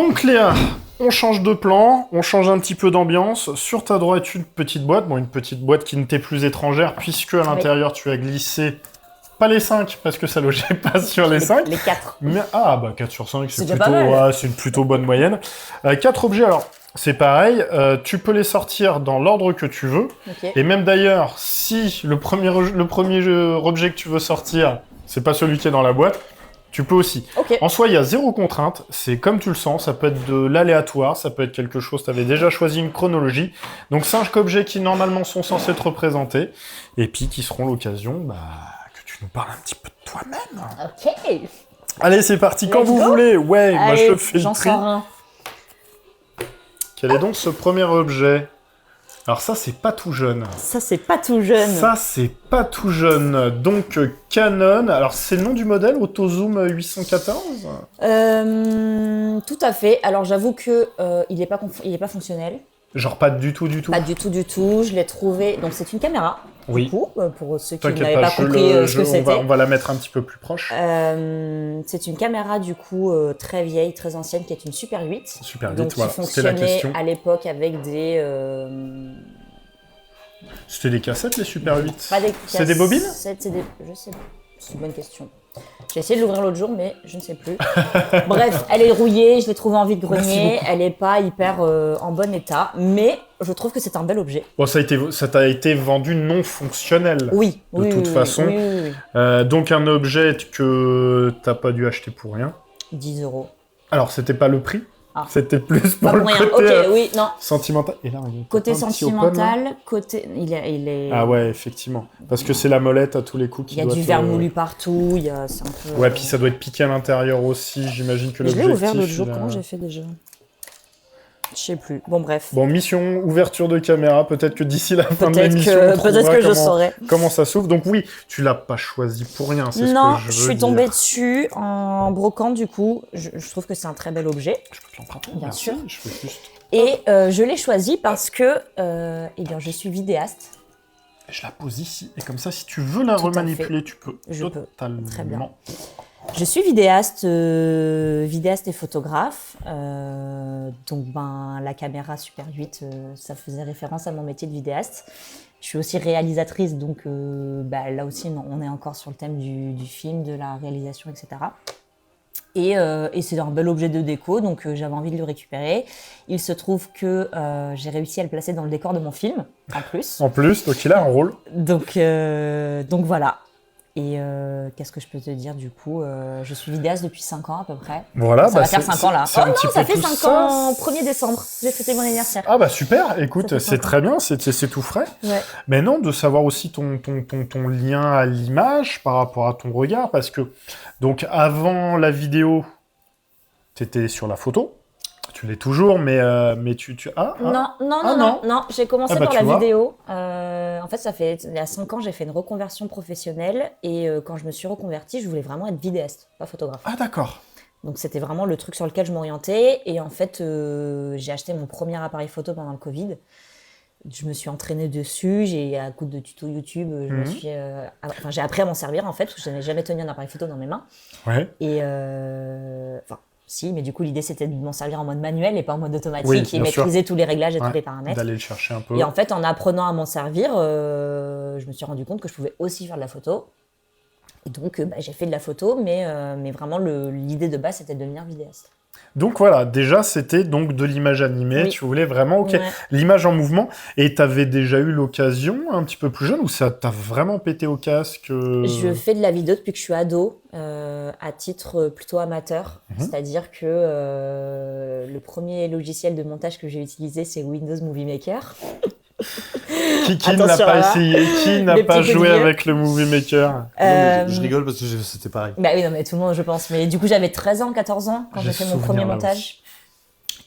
Donc Léa, on change de plan, on change un petit peu d'ambiance. Sur ta droite, une petite boîte. Bon, une petite boîte qui ne t'est plus étrangère, puisque à l'intérieur, tu as glissé... Pas les 5, parce que ça logeait pas sur les 5. Les 4. Mais, 4 sur 5, c'est déjà plutôt, pas mal. ouais, c'est une plutôt bonne moyenne. 4 objets, alors, c'est pareil. Tu peux les sortir dans l'ordre que tu veux. Ok. Et même d'ailleurs, si le premier objet que tu veux sortir, c'est pas celui qui est dans la boîte, tu peux aussi. Ok. En soi, il y a 0 contrainte, c'est comme tu le sens, ça peut être de l'aléatoire, ça peut être quelque chose, tu avais déjà choisi une chronologie. Donc 5 objets qui normalement sont censés te représenter, et puis qui seront l'occasion que tu nous parles un petit peu de toi-même. Ok. Allez, c'est parti, quand Let's vous go. voulez. Ouais, moi Allez, je fais le j'en tri. sors un. Quel est donc ce premier objet? Alors ça, c'est pas tout jeune. Ça, c'est pas tout jeune. Ça, c'est pas tout jeune. Donc, Canon. Alors, c'est le nom du modèle, AutoZoom 814? Tout à fait. Alors, j'avoue que il est pas fonctionnel. Genre pas du tout. Pas du tout. Je l'ai trouvé. Donc, c'est une caméra. Oui. Du coup, pour ceux qui T'inquiète n'avaient pas compris ce que c'était. on va la mettre un petit peu plus proche. C'est une caméra du coup très vieille, très ancienne, qui est une Super 8. Super vite, Donc, voilà, qui c'était la fonctionnait question. à l'époque avec des... C'était des cassettes, les Super 8? Pas des C'est des bobines? Je sais pas. C'est une bonne question. J'ai essayé de l'ouvrir l'autre jour, mais je ne sais plus. Bref, elle est rouillée, je l'ai trouvée en vide-grenier. Elle n'est pas hyper en bon état, mais je trouve que c'est un bel objet. Bon, ça t'a été vendu non fonctionnel. Oui, De toute façon. Oui. Donc, un objet que t'as pas dû acheter pour rien. 10 €. Alors, c'était pas le prix. Ah. C'était plus Pas pour le pour rien. côté Ok, oui, non. sentimental. Et là, on a Côté un petit open, là. sentimental, côté... Il est... Ah ouais, effectivement. Parce que c'est la molette à tous les coups qui Il y a doit du te- vermoulu partout, c'est un peu... Ouais, puis ça doit être piqué à l'intérieur aussi. J'imagine que Je l'ai l'objectif... ouvert l'autre jour, il a- comment j'ai fait déjà? Je sais plus. Bon, bref. Bon, mission ouverture de caméra. Peut-être que d'ici la fin de Peut-être l'émission, que, on trouvera peut-être que je saurais. comment ça s'ouvre. Donc oui, tu l'as pas choisi pour rien, c'est ce Non, que je veux je suis dire. tombée dessus en brocante, du coup. Je trouve que c'est un très bel objet. Je peux te l'emprunter, Bien merci. sûr. Je fais juste... Et je l'ai choisi parce que eh bien, je suis vidéaste. Je la pose ici. Et comme ça, si tu veux la Tout à remanipuler, tu peux. Je peux. Totalement. Très bien. Je suis vidéaste et photographe. Donc, la caméra Super 8, ça faisait référence à mon métier de vidéaste. Je suis aussi réalisatrice, donc là aussi, on est encore sur le thème du film, de la réalisation, etc. Et c'est un bel objet de déco, donc j'avais envie de le récupérer. Il se trouve que j'ai réussi à le placer dans le décor de mon film, en plus. En plus, donc il a un rôle. Donc voilà. Et qu'est-ce que je peux te dire du coup je suis vidéaste depuis 5 ans à peu près. Voilà, Ça va faire 5 ans là. c'est Oh un non, petit ça peu fait tout 5 ça. ans, 1er décembre. J'ai fêté mon anniversaire. Ah bah super, écoute, Ça fait c'est 5 ans. très bien, c'est tout frais. Ouais. Mais non, de savoir aussi ton lien à l'image par rapport à ton regard, parce que, donc avant la vidéo, t'étais sur la photo, tu l'es toujours, mais Non, j'ai commencé Ah bah, par tu la vois. vidéo. En fait, il y a 5 ans, j'ai fait une reconversion professionnelle et quand je me suis reconvertie, je voulais vraiment être vidéaste, pas photographe. Ah d'accord. Donc c'était vraiment le truc sur lequel je m'orientais et en fait, j'ai acheté mon premier appareil photo pendant le Covid. Je me suis entraînée dessus, à coup de tutos YouTube, j'ai appris à m'en servir en fait, parce que je n'avais jamais tenu un appareil photo dans mes mains. Ouais. Et si, mais du coup l'idée c'était de m'en servir en mode manuel et pas en mode automatique Oui, et bien maîtriser tous les réglages et Ouais, tous les paramètres. d'aller le chercher un peu. Et en fait, en apprenant à m'en servir, je me suis rendu compte que je pouvais aussi faire de la photo. Et donc, j'ai fait de la photo, mais vraiment, l'idée de base, c'était de devenir vidéaste. Donc voilà, déjà c'était donc de l'image animée, Oui. tu voulais vraiment, ok, Ouais. l'image en mouvement, et t'avais déjà eu l'occasion, un petit peu plus jeune, ou ça t'a vraiment pété au casque Je fais de la vidéo depuis que je suis ado, à titre plutôt amateur. C'est-à-dire que le premier logiciel de montage que j'ai utilisé, c'est Windows Movie Maker. Qui n'a Attention, pas là. essayé, qui n'a Les pas petits joué coups de vieux. avec le Movie Maker Non, mais je rigole parce que c'était pareil. Bah oui, non, mais tout le monde, je pense. Mais du coup, j'avais 13 ans, 14 ans quand j'ai fait mon souvenir, premier là montage.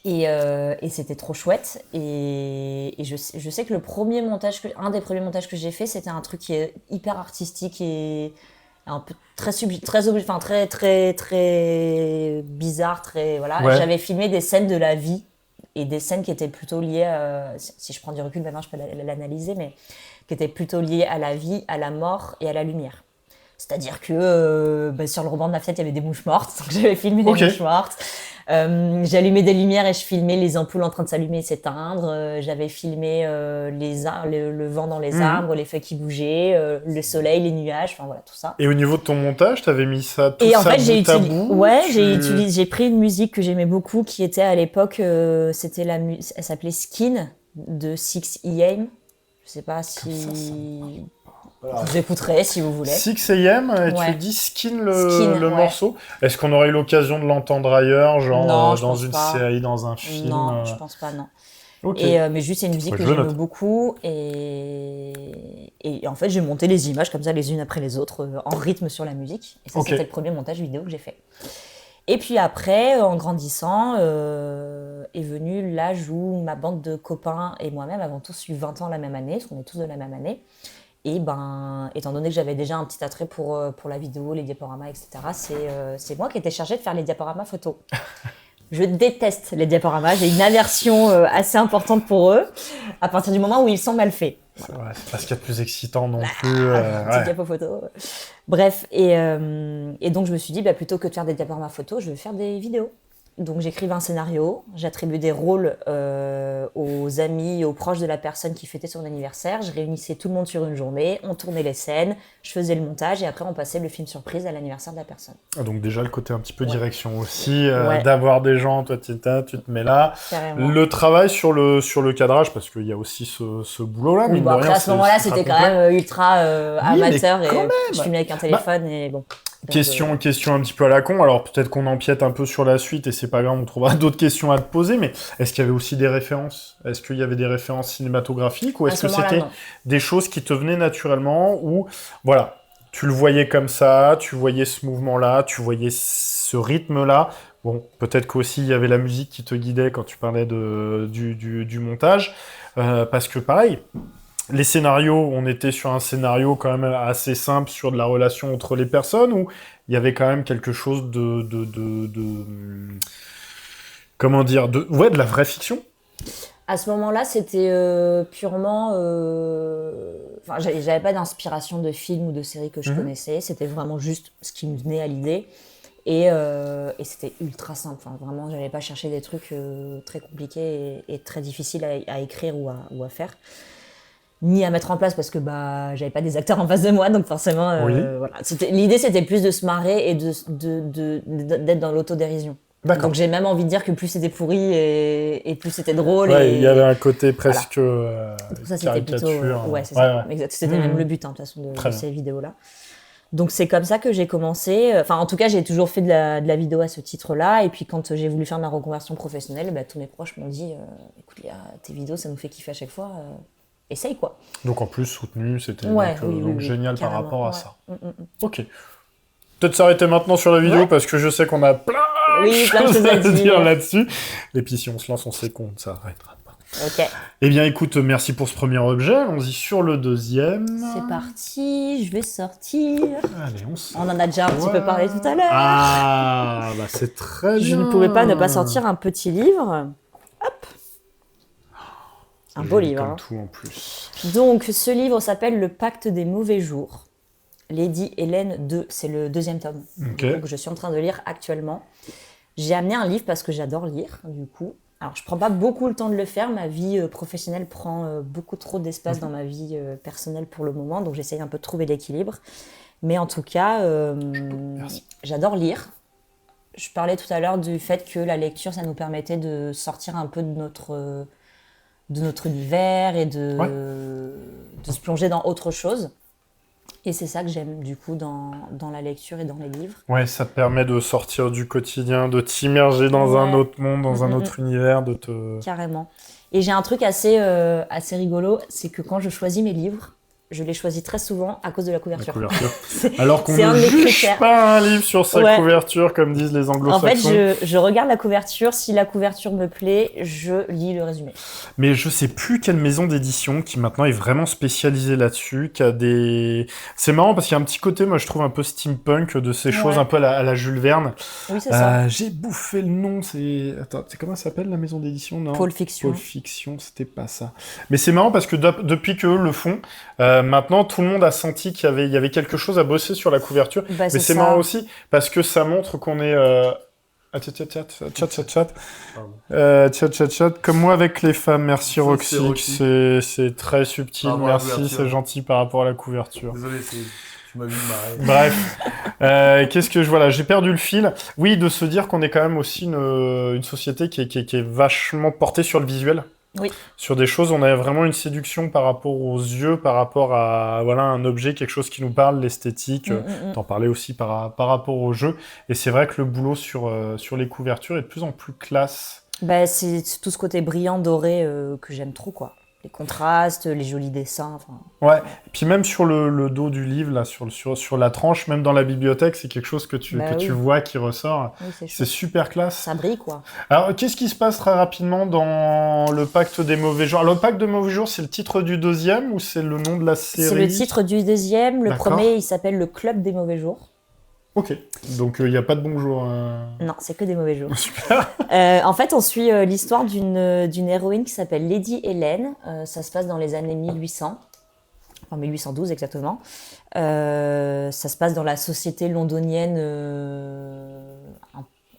Et c'était trop chouette. Et je sais que un des premiers montages que j'ai fait, c'était un truc qui est hyper artistique et un peu très bizarre, voilà. Ouais. J'avais filmé des scènes de la vie et des scènes qui étaient plutôt liées, si je prends du recul maintenant, je peux l'analyser, mais qui étaient plutôt liées à la vie, à la mort et à la lumière. C'est-à-dire que sur le rebord de ma fenêtre, il y avait des mouches mortes, donc j'avais filmé des Ok. mouches mortes. J'allumais des lumières et je filmais les ampoules en train de s'allumer et s'éteindre. J'avais filmé le vent dans les arbres, les feuilles qui bougeaient, le soleil, les nuages, enfin voilà, tout ça. Et au niveau de ton montage, t'avais mis ça tout Et ça en fait, bout à bout, j'ai pris une musique que j'aimais beaucoup qui était à l'époque, elle s'appelait Skin de 6am. Je sais pas si vous écouterez si vous voulez. 6am, et Ouais. tu dis Skin le ouais. morceau. Est-ce qu'on aurait eu l'occasion de l'entendre ailleurs, genre Non, je dans pense une pas. série, dans un film Non, je pense pas, non. Ok. Mais juste, c'est une musique Ouais, que je le j'aime note. beaucoup. Et en fait, j'ai monté les images comme ça, les unes après les autres, en rythme sur la musique. Et ça, Ok. c'était le premier montage vidéo que j'ai fait. Et puis après, en grandissant, est venu l'âge où ma bande de copains et moi-même avons tous eu 20 ans la même année, parce qu'on est tous de la même année. Et étant donné que j'avais déjà un petit attrait pour la vidéo, les diaporamas, etc., c'est moi qui étais chargée de faire les diaporamas photos. Je déteste les diaporamas, j'ai une aversion assez importante pour eux, à partir du moment où ils sont mal faits. C'est vrai, c'est pas ce qu'il y a de plus excitant non plus. Petite Ouais. diapo photo. Bref, et donc je me suis dit, plutôt que de faire des diaporamas photos, je vais faire des vidéos. Donc j'écrivais un scénario, j'attribuais des rôles aux amis, aux proches de la personne qui fêtait son anniversaire. Je réunissais tout le monde sur une journée, on tournait les scènes, je faisais le montage et après on passait le film surprise à l'anniversaire de la personne. Ah, donc déjà le côté un petit peu Ouais. direction aussi, Ouais. d'avoir des gens, toi tu te mets là. Carrément. Le travail sur le cadrage, parce qu'il y a aussi ce boulot-là. Oui, mine bon, de après rien, à ce moment-là, c'est c'était ultra quand complet. même ultra amateur mais et quand même. je filmais avec un téléphone et bon. Donc, Question un petit peu à la con, alors peut-être qu'on empiète un peu sur la suite et c'est pas grave, on trouvera d'autres questions à te poser, mais est-ce qu'il y avait aussi des références? Est-ce qu'il y avait des références cinématographiques ou à est-ce ce que moment-là, c'était non. des choses qui te venaient naturellement ou voilà, tu le voyais comme ça, tu voyais ce mouvement-là, tu voyais ce rythme-là. Bon, peut-être qu'aussi il y avait la musique qui te guidait quand tu parlais du montage, parce que pareil, les scénarios, on était sur un scénario quand même assez simple sur de la relation entre les personnes, où il y avait quand même quelque chose comment dire, de la vraie fiction. À ce moment-là, c'était purement. Enfin, j'avais pas d'inspiration de film ou de série que je connaissais. C'était vraiment juste ce qui me venait à l'idée. Et c'était ultra simple. Enfin, vraiment, j'allais pas chercher des trucs très compliqués et très difficiles à écrire ou à faire. Ni à mettre en place parce que j'avais pas des acteurs en face de moi, donc forcément, Oui. voilà. L'idée, c'était plus de se marrer et d'être dans l'autodérision. D'accord. Donc j'ai même envie de dire que plus c'était pourri et plus c'était drôle. Ouais, et il y avait un côté presque ça, c'était plutôt. caricature. Ouais, c'est ça. Exact. C'était même Mhm. le but, de toute façon, de Très bien. ces vidéos-là. Donc c'est comme ça que j'ai commencé. Enfin, en tout cas, j'ai toujours fait de la vidéo à ce titre-là. Et puis quand j'ai voulu faire ma reconversion professionnelle, tous mes proches m'ont dit écoute Léa, tes vidéos, ça nous fait kiffer à chaque fois. Essaye quoi. Donc en plus soutenu, c'était Ouais, donc génial par carrément, rapport à ouais. ça. Ok. Peut-être s'arrêter maintenant sur la vidéo Ouais. parce que je sais qu'on a plein de choses à dire là-dessus. Et puis si on se lance, on sait qu'on ne s'arrêtera pas. Ok, Eh bien écoute, merci pour ce premier objet. Allons-y sur le deuxième. c'est parti. Je vais sortir. Allez, on sort. On en a déjà un petit peu parlé tout à l'heure. Ah, bah c'est très bien. Je ne pouvais pas ne pas sortir un petit livre. Hop. Un beau livre. Comme Hein. tout en plus. Donc, ce livre s'appelle Le Pacte des mauvais jours. Lady Hélène II, c'est le deuxième tome. Ok. Donc, je suis en train de lire actuellement. J'ai amené un livre parce que j'adore lire, du coup. Alors, je prends pas beaucoup le temps de le faire. Ma vie professionnelle prend beaucoup trop d'espace dans ma vie personnelle pour le moment. Donc, j'essaye un peu de trouver l'équilibre. Mais en tout cas, Merci. j'adore lire. Je parlais tout à l'heure du fait que la lecture, ça nous permettait de sortir un peu de notre univers et de se plonger dans autre chose. Et c'est ça que j'aime du coup dans la lecture et dans les livres. Ouais, ça te permet de sortir du quotidien, de t'immerger dans un autre monde, dans un autre univers, de te... Carrément. Et j'ai un truc assez rigolo, c'est que quand je choisis mes livres, je les choisis très souvent à cause de la couverture. Alors qu'on c'est un ne de mes juge critères. pas un livre sur sa Ouais. couverture, comme disent les En anglo-saxons. fait, je regarde la couverture. Si la couverture me plaît, je lis le résumé. Mais je sais plus quelle maison d'édition qui maintenant est vraiment spécialisée là-dessus, qui a des... C'est marrant parce qu'il y a un petit côté, moi je trouve un peu steampunk de ces choses un peu à la Jules Verne. Oui, c'est ça. J'ai bouffé le nom, c'est... Attends, c'est comment ça s'appelle la maison d'édition? Non. Pôle Fiction. Pôle Fiction, c'était pas ça. Mais c'est marrant parce que depuis qu'eux le font, maintenant tout le monde a senti qu'il y avait quelque chose à bosser sur la couverture. Bah, Mais c'est marrant aussi parce que ça montre qu'on est Ah, chat. Pardon. Chat. Comme moi avec les femmes, merci C'est Roxy. Roxy. C'est très subtil, Par rapport à la merci, couverture. c'est gentil par rapport à la couverture. Désolé, tu m'as vu me marrer. Bref, qu'est-ce que voilà, j'ai perdu le fil. Oui, de se dire qu'on est quand même aussi une société qui est vachement portée sur le visuel. Oui. Sur des choses, on a vraiment une séduction par rapport aux yeux, par rapport à voilà un objet, quelque chose qui nous parle, l'esthétique. T'en parlais aussi par rapport au jeu. Et c'est vrai que le boulot sur les couvertures est de plus en plus classe. Bah, c'est tout ce côté brillant, doré que j'aime trop, quoi. Les contrastes, les jolis dessins. Enfin, Ouais, et puis même sur le dos du livre, là, sur la tranche, même dans la bibliothèque, c'est quelque chose que tu vois qui ressort. oui, c'est C'est chouette. super classe. Ça brille, quoi. Alors, qu'est-ce qui se passe très rapidement dans le Pacte des mauvais jours? Alors, le Pacte des mauvais jours, c'est le titre du deuxième ou c'est le nom de la série? C'est le titre du deuxième. Le D'accord. premier, il s'appelle Le Club des mauvais jours. Ok, donc il n'y a pas de bonjour. Non, c'est que des mauvais jours. Super. En fait, on suit l'histoire d'une héroïne qui s'appelle Lady Hélène. Ça se passe dans les années 1800. Enfin, 1812 exactement. Ça se passe dans la société londonienne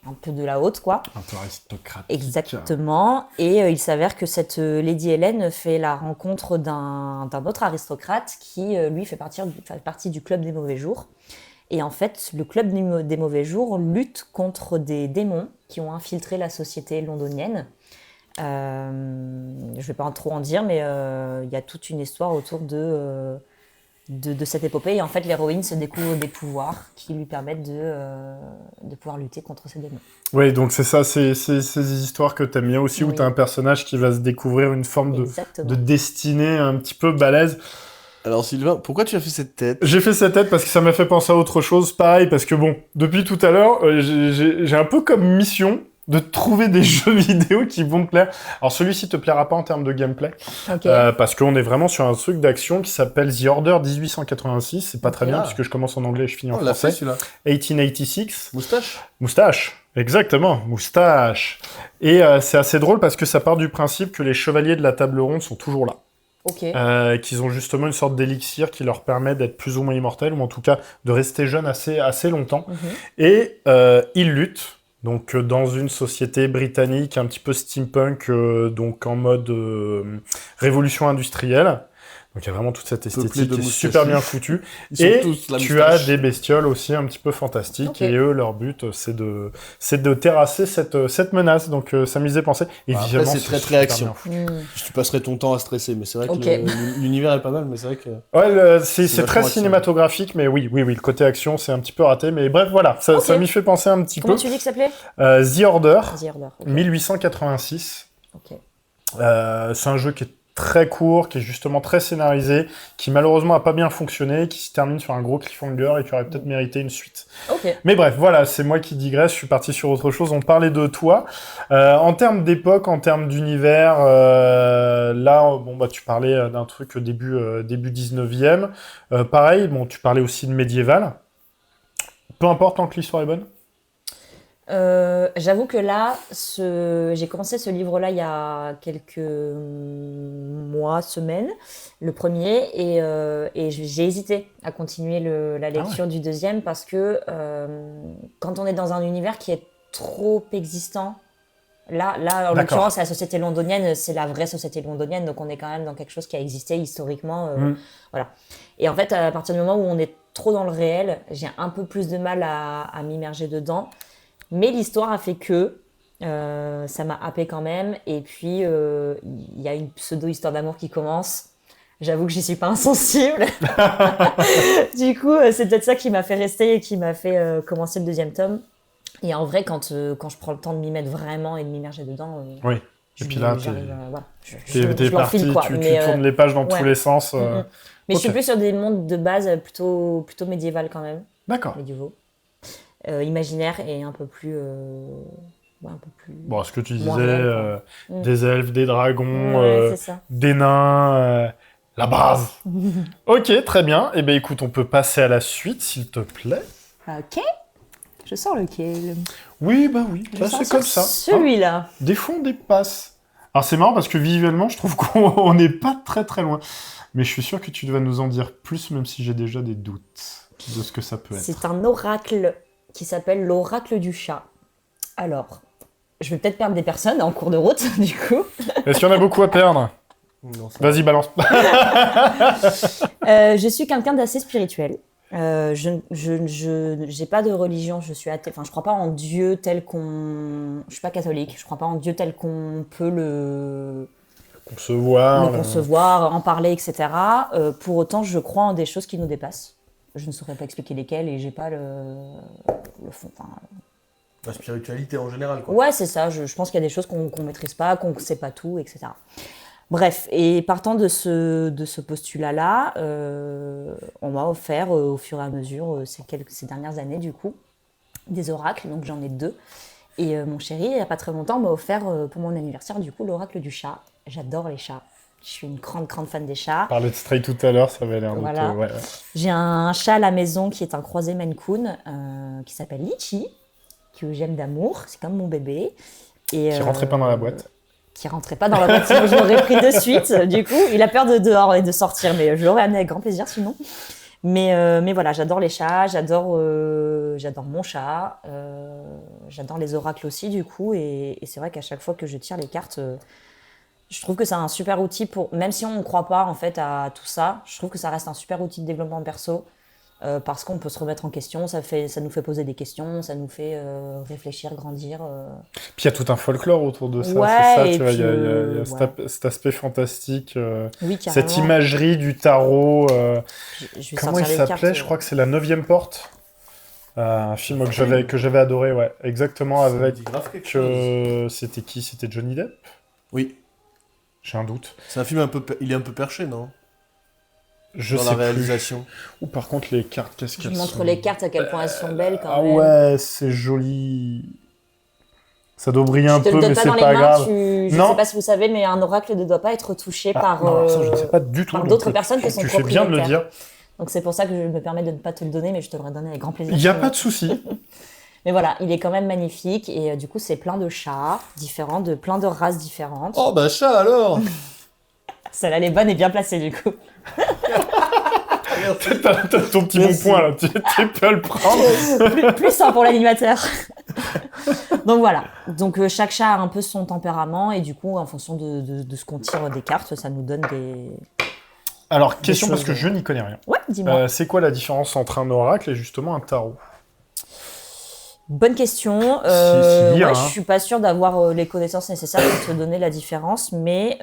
un peu de la haute, quoi. Un peu aristocrate. Exactement. Et il s'avère que cette Lady Hélène fait la rencontre d'un autre aristocrate qui, lui, fait partie du Club des mauvais jours. Et en fait, le Club des mauvais jours lutte contre des démons qui ont infiltré la société londonienne. Je ne vais pas trop en dire, mais il y a toute une histoire autour de cette épopée. Et en fait, l'héroïne se découvre des pouvoirs qui lui permettent de pouvoir lutter contre ces démons. Oui, donc c'est ça, c'est ces histoires que t'aimes bien aussi, où Oui. t'as un personnage qui va se découvrir une forme Exactement. de destinée un petit peu balèze. Alors Sylvain, pourquoi tu as fait cette tête? J'ai fait cette tête parce que ça m'a fait penser à autre chose. Pareil, parce que bon, depuis tout à l'heure, j'ai un peu comme mission de trouver des jeux vidéo qui vont me plaire. Alors celui-ci te plaira pas en termes de gameplay, Ok. parce qu'on est vraiment sur un truc d'action qui s'appelle The Order 1886. C'est pas très bien, Ah. puisque je commence en anglais et je finis en On l'a fait français. celui-là. 1886. Moustache? Moustache, exactement, moustache. Et c'est assez drôle parce que ça part du principe que les chevaliers de la table ronde sont toujours là. Ok. Qu'ils ont justement une sorte d'élixir qui leur permet d'être plus ou moins immortels, ou en tout cas de rester jeunes assez longtemps. Mhm. Et ils luttent, donc dans une société britannique un petit peu steampunk, donc en mode révolution industrielle. Donc il y a vraiment toute cette esthétique de qui est moustachus. super bien foutue. Ils sont Et tous la tu as moustache. des bestioles aussi un petit peu fantastiques, Ok. et eux, leur but, c'est de terrasser cette menace. Donc ça me faisait penser. Et Bah, après, visuellement, c'est très super action. bien foutu. Tu passerais ton temps à stresser, mais c'est vrai que Ok. l'univers est pas mal, mais c'est vrai que... Ouais, c'est C'est très vachement cinématographique, mais oui, le côté action, c'est un petit peu raté. Mais bref, voilà, ça Ok. m'y fait penser un petit Comment peu. tu dis que ça s'appelait? The Order, The Order. Ok. 1886. Ok. C'est un jeu qui est très court, qui est justement très scénarisé, qui malheureusement a pas bien fonctionné, qui se termine sur un gros cliffhanger et qui aurait peut-être mérité une suite. Ok. Mais bref, voilà, c'est moi qui digresse, je suis parti sur autre chose. On parlait de toi. En termes d'époque, en termes d'univers, là, bon, bah, tu parlais d'un truc début 19e. Pareil, bon, tu parlais aussi de médiéval. Peu importe tant que l'histoire est bonne. J'avoue que là, j'ai commencé ce livre-là il y a quelques mois, semaines, le premier, et j'ai hésité à continuer la lecture du deuxième parce que quand on est dans un univers qui est trop existant, là en D'accord. l'occurrence, la société londonienne, c'est la vraie société londonienne, donc on est quand même dans quelque chose qui a existé historiquement. Voilà. Et en fait, à partir du moment où on est trop dans le réel, j'ai un peu plus de mal à m'immerger dedans. Mais l'histoire a fait que ça m'a happé quand même. Et puis, il y a une pseudo-histoire d'amour qui commence. J'avoue que j'y suis pas insensible. Du coup, c'est peut-être ça qui m'a fait rester et qui m'a fait commencer le deuxième tome. Et en vrai, quand je prends le temps de m'y mettre vraiment et de m'immerger dedans... Oui. Et puis là, voilà, t'es parti, l'enfile, quoi. tu Mais, tournes les pages dans ouais. tous les sens. Mais je suis Ok. plus sur des mondes de base plutôt médiéval quand même. D'accord. Médiévaux. Imaginaire et un peu plus... ouais, un peu plus... Bon, ce que tu disais, Moins réel, quoi. des elfes, des dragons, Ouais, c'est ça. des nains, la base. Ok, très bien. Eh bien, écoute, on peut passer à la suite, s'il te plaît. Ok. Je sors lequel? Oui, bah oui, Je bah, sors c'est sur comme ça. Hein. Celui-là. Des fois, on dépasse. Alors, c'est marrant parce que visuellement, je trouve qu'on n'est pas très très loin. Mais je suis sûr que tu vas nous en dire plus, même si j'ai déjà des doutes de ce que ça peut être. C'est un oracle qui s'appelle l'oracle du chat. Alors, je vais peut-être perdre des personnes en cours de route, du coup. Est-ce qu'il y en a beaucoup à perdre? Non, ça- Vas-y, balance. Je suis quelqu'un d'assez spirituel. Je n'ai pas de religion, je suis athée. Enfin, je crois pas en Dieu tel qu'on. Je suis pas catholique. Je crois pas en Dieu tel qu'on peut le Concevoir. concevoir, en parler, etc. Pour autant, je crois en des choses qui nous dépassent. Je ne saurais pas expliquer lesquelles et j'ai pas le fond. Enfin, La spiritualité en général, quoi. ouais, c'est ça. Je pense qu'il y a des choses qu'on maîtrise pas, qu'on ne sait pas tout, etc. Bref, et partant de ce postulat-là, on m'a offert au fur et à mesure, ces dernières années du coup, des oracles, donc j'en ai 2. Et mon chéri, il n'y a pas très longtemps, m'a offert pour mon anniversaire du coup l'oracle du chat. J'adore les chats. Je suis une grande fan des chats. On parlait de Stray tout à l'heure, ça avait l'air Voilà. de... Ouais. J'ai un chat à la maison qui est un croisé Maine Coon, qui s'appelle Litchi, que j'aime d'amour, c'est comme mon bébé. Et, Qui rentrait pas dans la boîte. Qui rentrait pas dans la boîte, sinon je l'aurais pris de suite. Du coup, il a peur de dehors et de sortir, mais je l'aurais amené avec grand plaisir sinon. Mais voilà, j'adore les chats, j'adore mon chat, j'adore les oracles aussi du coup, et c'est vrai qu'à chaque fois que je tire les cartes, je trouve que c'est un super outil pour, même si on ne croit pas en fait à tout ça, je trouve que ça reste un super outil de développement perso. Parce qu'on peut se remettre en question, ça nous fait poser des questions, ça nous fait réfléchir, grandir. Puis il y a tout un folklore autour de ça, Ouais, c'est ça, et tu vois, puis, il y a ouais. cet aspect fantastique, Oui, cette carrément. imagerie du tarot. Je vais Comment il sortir les s'appelait? cartes. Je crois que c'est La 9e Porte. Un film que j'avais adoré, ouais. Exactement, Ça me avec... dit grave quelque chose. C'était qui? C'était Johnny Depp? Oui. J'ai un doute. C'est un film il est un peu perché, non? Je Dans sais la plus. réalisation. Ou par contre, les cartes, qu'est-ce Je qu'elles montre sont... les cartes à quel point elles sont belles quand Ah même. ouais, c'est joli. Ça doit briller un Je te peu, le donne mais pas c'est dans les pas mains, grave. je Non. sais pas si vous savez, mais un oracle ne doit pas être touché par, non, ça, je ne sais pas du tout. par donc d'autres personnes que tu son fais bien de le propriétaire. dire. Donc c'est pour ça que je me permets de ne pas te le donner, mais je te le redonner avec grand plaisir. Il n'y a sinon. pas de souci. Mais voilà, il est quand même magnifique et du coup c'est plein de chats différents, de plein de races différentes. Oh bah chat alors. Celle-là elle est bonne et bien placée du coup. T'as ton petit bon Merci. point là, tu peux le prendre. plus un pour l'animateur. Donc voilà, donc chaque chat a un peu son tempérament et du coup en fonction de ce qu'on tire des cartes, ça nous donne des... Alors, question choses, parce que je n'y connais rien. Ouais, dis-moi. C'est quoi la différence entre un oracle et justement un tarot? Bonne question. Si lire, ouais, hein. je suis pas sûre d'avoir les connaissances nécessaires pour te donner la différence, mais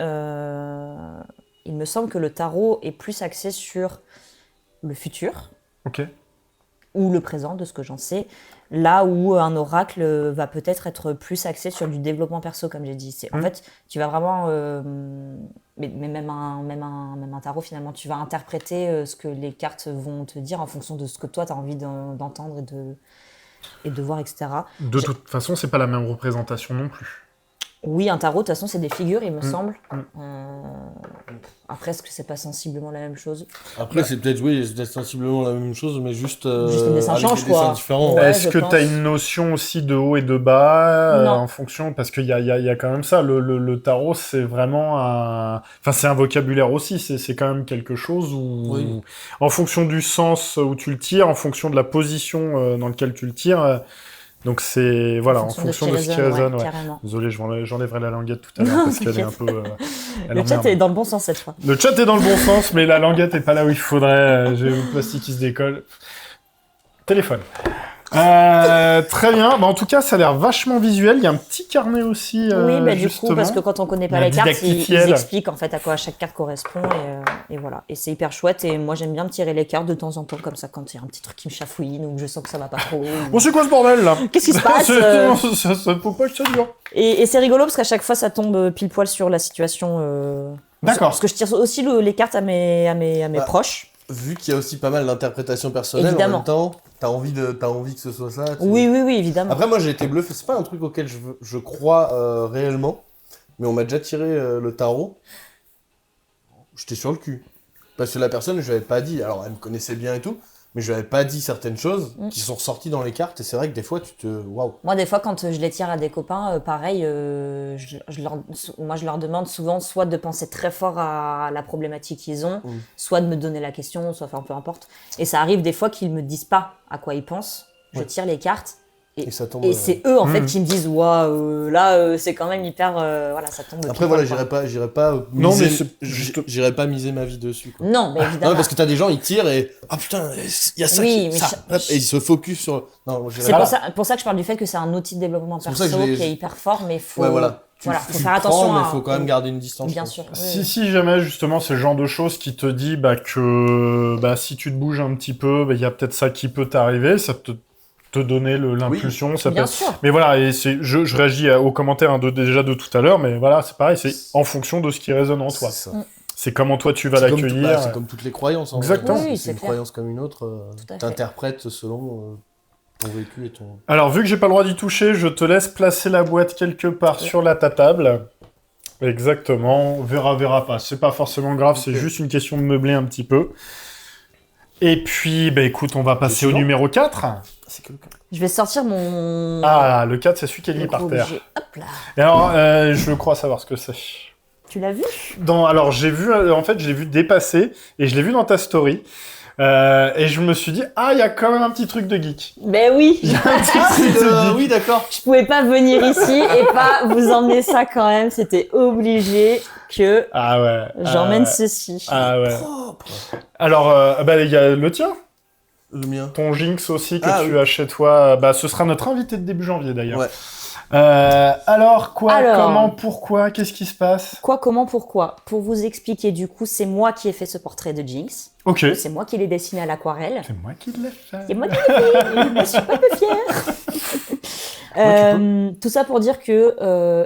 il me semble que le tarot est plus axé sur le futur Ok. ou le présent, de ce que j'en sais, là où un oracle va peut-être être plus axé sur du développement perso, comme j'ai dit. En fait, tu vas vraiment, mais même un tarot finalement, tu vas interpréter ce que les cartes vont te dire en fonction de ce que toi tu as envie d'entendre et de voir, etc. De toute façon, c'est pas la même représentation non plus. Oui, un tarot, de toute façon, c'est des figures, il me semble. mm. Après, est-ce que c'est pas sensiblement la même chose? Après, c'est peut-être sensiblement la même chose, mais juste. Juste les dessins avec changent, des dessins quoi. différents. Ouais, Est-ce je que pense. tu as une notion aussi de haut et de bas Non. en fonction? Parce qu'il y a quand même ça. Le tarot, c'est vraiment un... Enfin, c'est un vocabulaire aussi. C'est quand même quelque chose où, Oui. en fonction du sens où tu le tires, en fonction de la position dans laquelle tu le tires, donc c'est... Voilà, en fonction de ce qui résonne. Ouais. Carrément. Désolé, j'enlèverai la languette tout à l'heure parce qu'elle est un peu... elle Le chat emmerde. est dans le bon sens cette fois. Le chat est dans le bon sens, mais la languette est pas là où il faudrait. J'ai le plastique qui se décolle. Téléphone. Très bien. Bah, en tout cas, ça a l'air vachement visuel. Il y a un petit carnet aussi. Oui, bah, du justement. coup, parce que quand on connaît pas La les cartes, ils didacticielle. expliquent en fait à quoi chaque carte correspond et voilà. Et c'est hyper chouette et moi j'aime bien me tirer les cartes de temps en temps comme ça quand il y a un petit truc qui me chafouine ou que je sens que ça va pas trop. Bon, c'est quoi ce bordel là? Qu'est-ce qui se passe Ça faut pas que ça dure. Et c'est rigolo parce qu'à chaque fois ça tombe pile poil sur la situation. D'accord. Parce que je tire aussi les cartes à mes Bah, proches. Vu qu'il y a aussi pas mal d'interprétations personnelles, Évidemment. en même temps, t'as envie que ce soit ça. Oui, évidemment. Après, moi, j'ai été bluffé. C'est pas un truc auquel je crois réellement, mais on m'a déjà tiré le tarot. J'étais sur le cul. Parce que la personne, je lui avais pas dit. Alors, elle me connaissait bien et tout, mais je lui avais pas dit certaines choses qui sont ressorties dans les cartes. Et c'est vrai que des fois, tu te. Waouh! Moi, des fois, quand je les tire à des copains, pareil, moi, je leur demande souvent soit de penser très fort à la problématique qu'ils ont, soit de me donner la question, soit, enfin, peu importe. Et ça arrive des fois qu'ils me disent pas à quoi ils pensent. Je Ouais. tire les cartes Et ça tombe. Et c'est eux, en fait, qui me disent, waouh, là, c'est quand même hyper. Voilà, ça tombe. Après, voilà, j'irai pas. Non, mais miser- c'est juste- J'irai pas miser ma vie dessus, quoi. Non, mais évidemment. Non, parce que t'as des gens, ils tirent et. Ah putain, il y a ça, Oui, mais ça. Hop, et ils se focus sur. Non, moi, j'irai C'est pas. pour ça que je parle du fait que c'est un outil de développement C'est pour perso ça que je l'ai- qui est hyper fort, mais il faut. Ouais, voilà. Faut Tu faire le attention. prends, mais il faut quand même garder une distance. Bien je sûr. pense. Si jamais justement c'est le genre de choses qui te dit que si tu te bouges un petit peu, il y a peut-être ça qui peut t'arriver, ça peut te donner l'impulsion. Ça Bien peut... sûr. Mais voilà, et je réagis aux commentaires déjà de tout à l'heure, mais voilà, c'est pareil, c'est en fonction de ce qui résonne en toi. C'est ça. C'est comment toi tu vas C'est comme l'accueillir. c'est comme toutes les croyances. En Exactement. vrai. Oui, C'est c'est une clair. croyance comme une autre. Tout à fait. T'interprètes selon ton vécu et ton. Alors, vu que j'ai pas le droit d'y toucher, je te laisse placer la boîte quelque part sur ta table. Exactement. Verra pas. C'est pas forcément grave, c'est Ok. juste une question de meubler un petit peu. Et puis, écoute, on va passer au suivant. numéro 4. C'est que le cas. Je vais sortir mon. Ah, le 4, c'est celui qui est mis par terre. Gros-objet. Hop là. Et alors, je crois savoir ce que c'est. Tu l'as vu? Alors, j'ai vu, en fait, je l'ai vu dépasser, et je l'ai vu dans ta story. Et je me suis dit, il y a quand même un petit truc de geek. Ben oui. Il y a un petit truc de geek. Oui, d'accord. Je pouvais pas venir ici et pas vous emmener ça quand même. C'était obligé que Ah ouais. j'emmène ceci. Ah ouais. Propre. Alors, il y a le tien, Le mien. ton Jinx aussi que Ah tu oui. as chez toi. Ce sera notre invité de début janvier d'ailleurs. Ouais. Alors, quoi, Alors. comment, pourquoi, qu'est-ce qui se passe? Quoi, comment, pourquoi? Pour vous expliquer, du coup, c'est moi qui ai fait ce portrait de Jinx. Ok. C'est moi qui l'ai dessiné à l'aquarelle. C'est moi qui l'ai fait. C'est moi qui l'ai fait. Je suis pas peu fière. Tout ça pour dire que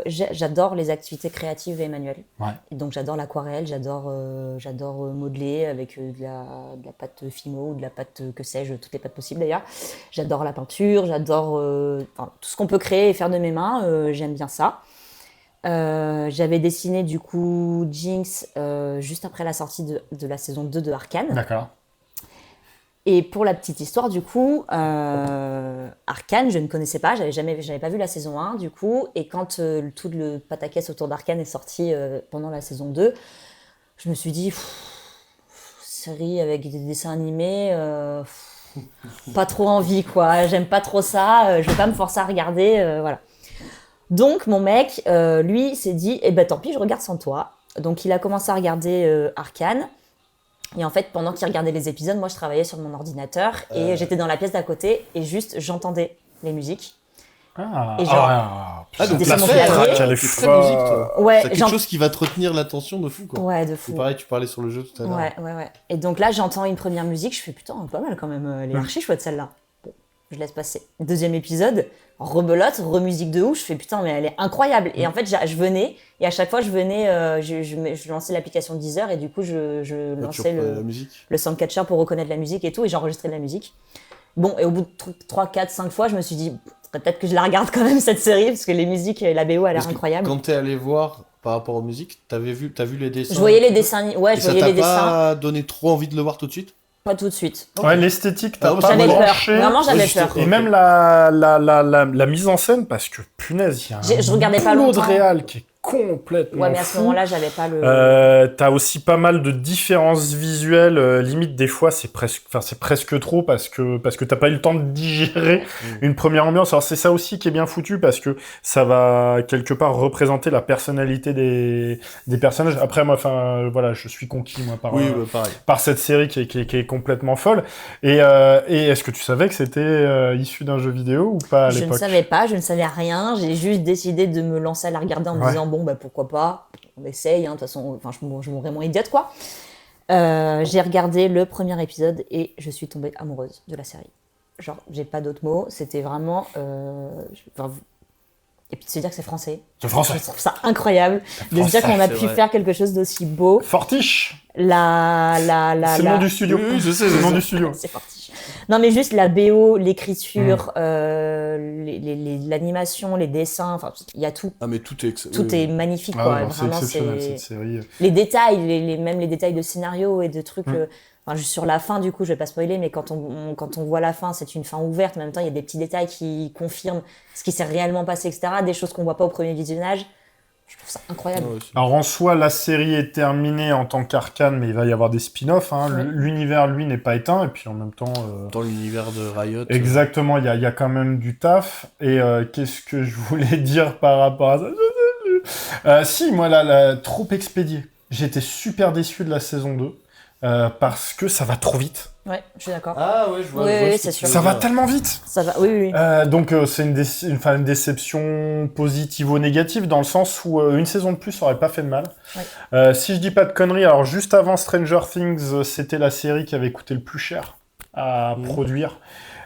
j'adore les activités créatives et manuelles. Ouais. Et donc j'adore l'aquarelle, j'adore modeler avec de la pâte Fimo ou de la pâte que sais-je, toutes les pâtes possibles d'ailleurs. J'adore la peinture, j'adore tout ce qu'on peut créer et faire de mes mains. J'aime bien ça. J'avais dessiné du coup Jinx juste après la sortie de la saison 2 de Arcane. D'accord. Et pour la petite histoire, du coup, Arcane, je ne connaissais pas, j'avais pas vu la saison 1, du coup, et quand tout le pataquès autour d'Arcane est sorti pendant la saison 2, je me suis dit, série avec des dessins animés, pas trop envie, quoi, j'aime pas trop ça, je vais pas me forcer à regarder, voilà. Donc, mon mec, lui, s'est dit, eh ben tant pis, je regarde sans toi. Donc, il a commencé à regarder Arcane. Et en fait, pendant qu'il regardait les épisodes, moi, je travaillais sur mon ordinateur et j'étais dans la pièce d'à côté et juste, j'entendais les musiques. Ah, Et genre- Ah, donc J'étais la sur mon traque, clavier. elle est t'es très folle. musique, toi. Ouais, C'est quelque chose qui va te retenir l'attention de fou, quoi. Ouais, de C'est fou. pareil, tu parlais sur le jeu tout à l'heure. Ouais. Et donc là, j'entends une première musique, je fais putain, pas mal quand même, elle est archi chouette celle-là. Bon, je laisse passer. Deuxième épisode, rebelote, remusique de ouf, je fais putain, mais elle est incroyable. Et en fait, je venais, et à chaque fois, je venais, je lançais l'application Deezer, et du coup, je Là, tu lançais reprenais la musique. le soundcatcher pour reconnaître la musique et tout, et j'enregistrais de la musique. Bon, et au bout de 3, 4, 5 fois, je me suis dit, peut-être que je la regarde quand même cette série, parce que les musiques et la BO, elle a Parce l'air que incroyable. Quand t'es allé voir par rapport aux musiques, t'as vu les dessins. Je voyais les dessins, ouais, Et je ça voyais t'a les dessins, pas donné trop envie de le voir tout de suite? pas tout de suite. Ouais, l'esthétique, t'as Ah, pas J'avais peur, branché. vraiment j'avais Ouais, peur. justement. Et même la mise en scène, parce que punaise, il y a Je regardais pas boulot de longtemps. réal qui est complètement Ouais, mais à ce fou. moment-là, j'avais pas le. T'as aussi pas mal de différences visuelles, limite des fois c'est presque trop parce que t'as pas eu le temps de digérer une première ambiance. Alors c'est ça aussi qui est bien foutu parce que ça va quelque part représenter la personnalité des personnages. Après moi, voilà, je suis conquis moi Oui, pareil. par cette série qui est complètement folle. Et est-ce que tu savais que c'était issu d'un jeu vidéo ou pas à Je ne l'époque? savais pas, je ne savais rien. J'ai juste décidé de me lancer à la regarder en me Ouais. disant bon, bah pourquoi pas, on essaye, hein, de toute façon, je mourrais moins idiote quoi. J'ai regardé le premier épisode et je suis tombée amoureuse de la série. Genre, j'ai pas d'autres mots, c'était vraiment. Et puis de se dire que c'est français. C'est français. Je trouve ça incroyable de se dire qu'on a c'est pu vrai. faire quelque chose d'aussi beau. Fortiche. C'est C'est le nom du studio. Oui, je sais, C'est le nom je du sais. studio. C'est parti. Non, mais juste la BO, l'écriture, l'animation, les dessins, enfin, il y a tout. Ah, mais tout est Tout est magnifique, Ah quoi. ouais, non, c'est Vraiment, exceptionnel c'est... cette série. Les détails, même les détails de scénario et de trucs... Mm. Enfin, juste sur la fin, du coup, je vais pas spoiler, mais quand on voit la fin, c'est une fin ouverte. En même temps, il y a des petits détails qui confirment ce qui s'est réellement passé, etc. Des choses qu'on voit pas au premier visionnage. Je trouve ça incroyable. Ouais, aussi. Alors en soi, la série est terminée en tant qu'Arcane, mais il va y avoir des spin-offs. Hein. Ouais. L'univers, lui, n'est pas éteint. Et puis en même temps... Dans l'univers de Riot. Exactement, il y a quand même du taf. Et qu'est-ce que je voulais dire par rapport à ça? Si, moi, là, trop expédié. J'étais super déçu de la saison 2. Parce que ça va trop vite. Ouais, je suis d'accord. Ah ouais, je vois. Oui, je vois oui, ce que c'est tu sûr. veux Ça va dire. tellement vite. Ça va, oui, oui. Donc c'est une déception positive ou négative dans le sens où une saison de plus aurait pas fait de mal. Ouais. Si je dis pas de conneries, alors juste avant Stranger Things, c'était la série qui avait coûté le plus cher à produire.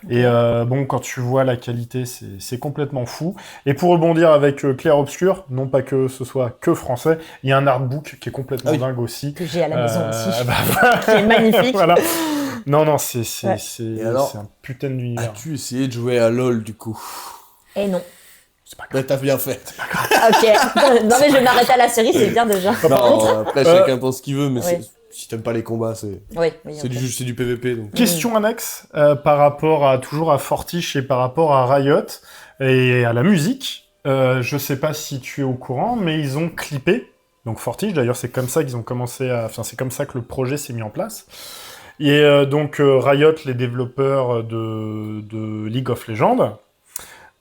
Et bon, quand tu vois la qualité, c'est complètement fou. Et pour rebondir avec Clair Obscur, non pas que ce soit que français, il y a un artbook qui est complètement dingue aussi. Que j'ai à la maison aussi. Bah, Qui est magnifique. voilà. Non, c'est Ouais. Et alors, un putain d'univers. As-tu essayé de jouer à LoL du coup? Et non. C'est pas grave. Bah t'as bien fait. Ok. Non, mais je vais m'arrêter à la série, c'est bien déjà. Non, après chacun pense ce qu'il veut, mais Ouais. si t'aimes pas les combats, c'est Oui, c'est du PVP. Donc. Question annexe par rapport toujours à Fortiche et par rapport à Riot et à la musique. Je sais pas si tu es au courant, mais ils ont clippé. Donc Fortiche, d'ailleurs, c'est comme ça qu'ils ont commencé à. Enfin, c'est comme ça que le projet s'est mis en place. Et donc Riot, les développeurs de League of Legends,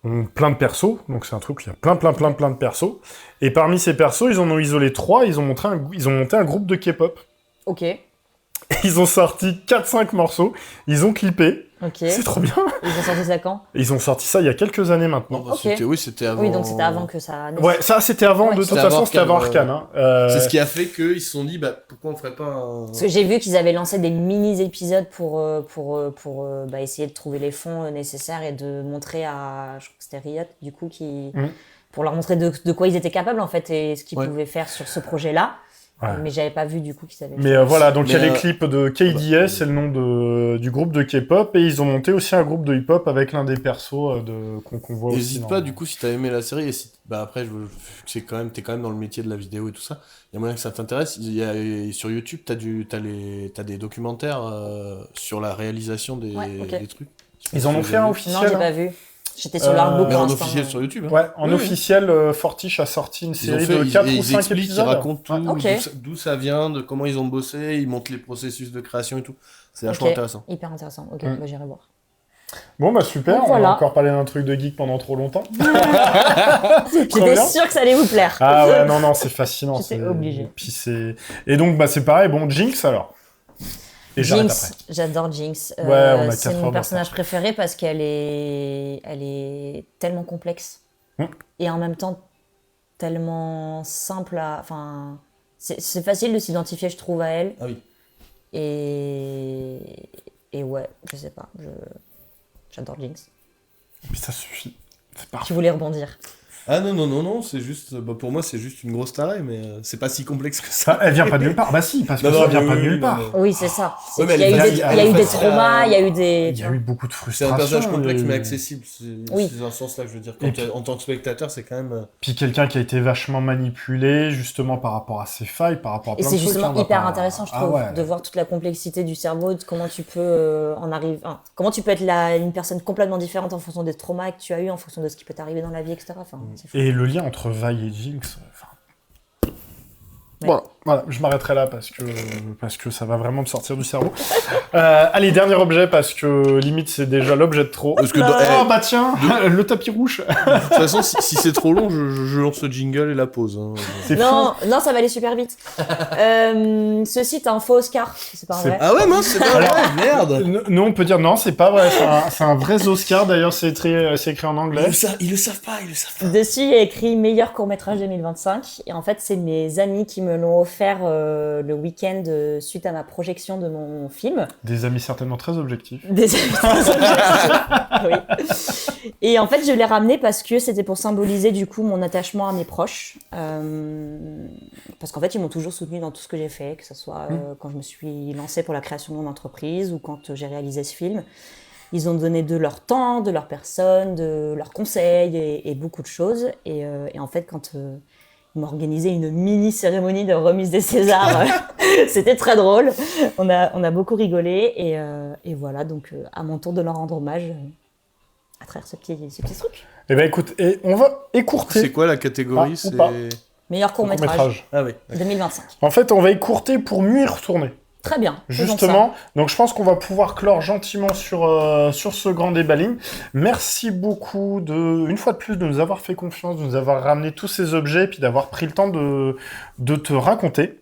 ont plein de persos. Donc c'est un truc où il y a plein de persos. Et parmi ces persos, ils en ont isolé 3. Ils ont monté un groupe de K-pop. Ok. Ils ont sorti 4-5 morceaux, ils ont clippé, Ok. c'est trop bien. Ils ont sorti ça quand? Ils ont sorti ça il y a quelques années Non, maintenant. bah, Ok. c'était avant. Oui, donc c'était avant que ça naisse. Ouais, ça c'était avant, Ouais. de toute C'était façon avant c'était avant Arcane, Arcane. Hein. C'est ce qui a fait qu'ils se sont dit, bah pourquoi on ferait pas un. Parce que j'ai vu qu'ils avaient lancé des mini-épisodes pour essayer de trouver les fonds nécessaires et de montrer à, je crois que c'était Riot, du coup, pour leur montrer de quoi ils étaient capables, en fait, et ce qu'ils pouvaient faire sur ce projet-là. Ouais. Mais j'avais pas vu, du coup, qu'ils avaient Mais voilà, donc il y a Mais, les clips de KDS, c'est le nom du groupe de K-pop, et ils ont monté aussi un groupe de hip-hop avec l'un des persos qu'on voit aussi. N'hésite pas, du coup, si t'as aimé la série, et si, bah après, vu que t'es quand même dans le métier de la vidéo et tout ça, il y a moyen que ça t'intéresse. Sur YouTube, t'as des documentaires sur la réalisation des trucs. Ils en ont fait un Non, officiel. j'ai hein. pas vu. J'étais sur l'artbook Mais pour en l'instant. officiel sur YouTube. Hein. Ouais, en Oui. officiel, Fortiche a sorti une série de 4 ils ou 5 expliquent, épisodes. ils racontent tout, Ouais. Ok. d'où ça vient, de comment ils ont bossé, ils montrent les processus de création et tout. C'est vachement Ok. intéressant. Hyper intéressant. Ok, Mm. bah, j'irai voir. Bon bah super, Donc, on voilà. a encore parlé d'un truc de geek pendant trop longtemps. J'étais bien. sûre que ça allait vous plaire. Ah ouais, non, c'est fascinant. J'étais c'est- obligée. Puis et donc, bah, c'est pareil. Bon, Jinx, alors. Et j'arrête Jinx, après. j'adore Jinx. Ouais, on a c'est 4 heures mon de personnage préféré parce qu'elle est tellement complexe et en même temps tellement simple à. Enfin, c'est facile de s'identifier, je trouve, à elle. Ah oui. Et ouais, je sais pas, j'adore Jinx. Puis ça suffit. C'est parfait. Tu voulais rebondir. Ah non, c'est juste, bah, pour moi c'est juste une grosse tarée, mais c'est pas si complexe que ça. Ça, elle vient pas de nulle part. Bah si, parce que Non, ça non, vient mais pas de oui, nulle non, part. mais- Oui, c'est ça. Ouais, mais Il y a elle eu est des, facile- il y a eu des facile à- traumas, il y a eu des. Il y a eu beaucoup de C'est frustration. un personnage complexe et- mais accessible. Oui. C'est dans ce sens-là que je veux dire. Et puis- En tant que spectateur, c'est quand même. Puis quelqu'un qui a été vachement manipulé, justement, par rapport à ses failles, par rapport à Et plein c'est de trucs. justement hein, on va hyper pas- intéressant, je Ah trouve, ouais. de voir toute la complexité du cerveau, de comment tu peux en arriver. Enfin, comment tu peux être une personne complètement différente en fonction des traumas que tu as eu, en fonction de ce qui peut t'arriver dans la vie, etc. Enfin, c'est fou. Et le lien entre Vi et Jinx, enfin... Ouais. Voilà, je m'arrêterai là parce que ça va vraiment me sortir du cerveau. Allez, dernier objet parce que limite c'est déjà l'objet de trop. Parce que Oh bah tiens, le tapis rouge. de toute façon, si c'est trop long, je lance le jingle et la pause. Hein. C'est Non, non, ça va aller super vite. Ce site a un faux Oscar, c'est pas C'est- vrai. Ah ouais, mince, c'est pas Alors- vrai, merde. Nous on peut dire non, c'est pas vrai, c'est un vrai Oscar d'ailleurs, c'est écrit en anglais. Ils le savent pas. Dessus, il y a écrit meilleur court-métrage 2025. Et en fait, c'est mes amis qui me l'ont offert le week-end suite à ma projection de mon film. Des amis certainement très objectifs. Des amis très objectifs. Oui. Et en fait, je l'ai ramené parce que c'était pour symboliser du coup mon attachement à mes proches. Parce qu'en fait, ils m'ont toujours soutenu dans tout ce que j'ai fait, que ce soit quand je me suis lancée pour la création de mon entreprise ou quand j'ai réalisé ce film. Ils ont donné de leur temps, de leur personne, de leurs conseils et beaucoup de choses. Et en fait, quand ils m'ont organisé une mini cérémonie de remise des Césars, c'était très drôle. On a beaucoup rigolé. Et voilà, donc à mon tour de leur rendre hommage à travers ce petit truc. Eh ben écoute, on va écourter. C'est quoi la catégorie? Ah, ou pas. Meilleur court-métrage, Ah oui. 2025. En fait, on va écourter pour mieux y retourner. Très bien. faisons Justement, donc je pense qu'on va pouvoir clore gentiment sur ce grand débat ligne. Merci beaucoup une fois de plus de nous avoir fait confiance, de nous avoir ramené tous ces objets et puis d'avoir pris le temps de te raconter.